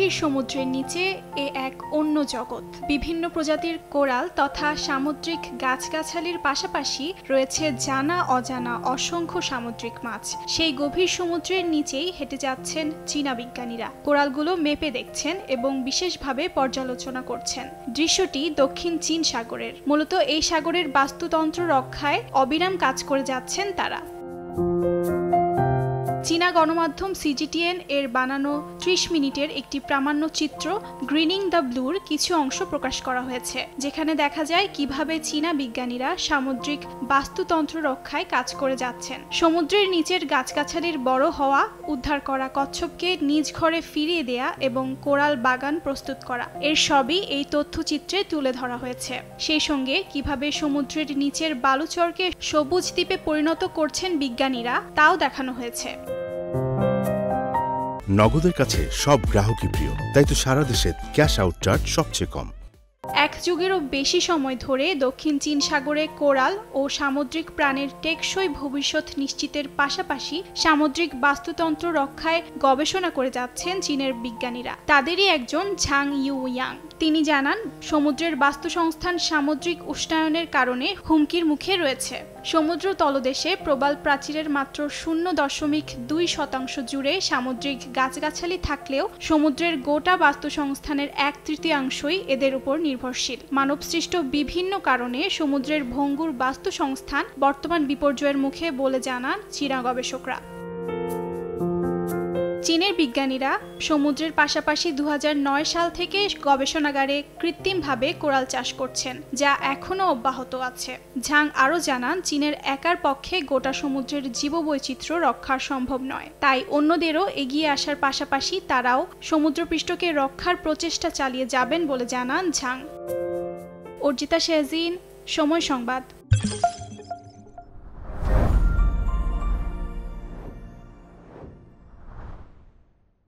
গভীর সমুদ্রের নিচে এ এক অন্য জগৎ। বিভিন্ন প্রজাতির কোরাল তথা সামুদ্রিক গাছগাছালির পাশাপাশি রয়েছে জানা অজানা অসংখ্য সামুদ্রিক মাছ। সেই গভীর সমুদ্রের নিচেই হেঁটে যাচ্ছেন চীনা বিজ্ঞানীরা। কোরালগুলো মেপে দেখছেন এবং বিশেষভাবে পর্যালোচনা করছেন। দৃশ্যটি দক্ষিণ চীন সাগরের। মূলত এই সাগরের বাস্তুতন্ত্র রক্ষায় অবিরাম কাজ করে যাচ্ছেন তারা। চীনা গণমাধ্যম সিজিটিএন এর বানানো 30 মিনিটের একটি প্রামাণ্য চিত্র গ্রিনিং দ্য ব্লুর কিছু অংশ প্রকাশ করা হয়েছে, যেখানে দেখা যায় কিভাবে চীনা বিজ্ঞানীরা সামুদ্রিক বাস্তুতন্ত্র রক্ষায় কাজ করে যাচ্ছেন। সমুদ্রের নিচের গাছগাছালির বড় হওয়া, উদ্ধার করা কচ্ছপকে নিজ ঘরে ফিরিয়ে দেয়া এবং কোরাল বাগান প্রস্তুত করা, এর সবই এই তথ্যচিত্রে তুলে ধরা হয়েছে। সেই সঙ্গে কিভাবে সমুদ্রের নিচের বালুচরকে সবুজ দ্বীপে পরিণত করছেন বিজ্ঞানীরা, তাও দেখানো হয়েছে। নগদের কাছে সব গ্রাহকই প্রিয়, তাই তো সারা দেশে ক্যাশ আউট চার্জ সবচেয়ে কম। এক যুগেরও বেশি সময় ধরে দক্ষিণ চীন সাগরে কোরাল ও সামুদ্রিক প্রাণীর টেকসই ভবিষ্যৎ নিশ্চিতের পাশাপাশি সামুদ্রিক বাস্তুতন্ত্র রক্ষায় গবেষণা করে যাচ্ছেন চীনের বিজ্ঞানীরা। তাদেরই একজন ঝাং ইউয়াং। তিনি জানান, সমুদ্রের বাস্তুসংস্থান সামুদ্রিক উষ্ণায়নের কারণে হুমকির মুখে রয়েছে। সমুদ্র তলদেশে প্রবাল প্রাচীরের মাত্র 0.2% জুড়ে সামুদ্রিক গাছগাছালি থাকলেও সমুদ্রের গোটা বাস্তুসংস্থানের 1/3 এদের উপর নির্ভরশীল। মানবসৃষ্ট বিভিন্ন কারণে সমুদ্রের ভঙ্গুর বাস্তুসংস্থান বর্তমান বিপর্যয়ের মুখে বলে জানান চীনা গবেষকরা। চীনের বিজ্ঞানীরা সমুদ্রের পাশাপাশি 2009 সাল থেকে গবেষণাগারে কৃত্রিমভাবে কোরাল চাষ করছেন, যা এখনও অব্যাহত আছে। ঝাং আরও জানান, চীনের একার পক্ষে গোটা সমুদ্রের জীববৈচিত্র্য রক্ষা সম্ভব নয়, তাই অন্যদেরও এগিয়ে আসার পাশাপাশি তারাও সমুদ্রপৃষ্ঠকে রক্ষার প্রচেষ্টা চালিয়ে যাবেন বলে জানান ঝাং। অর্জিতা শেহজিন, সময় সংবাদ।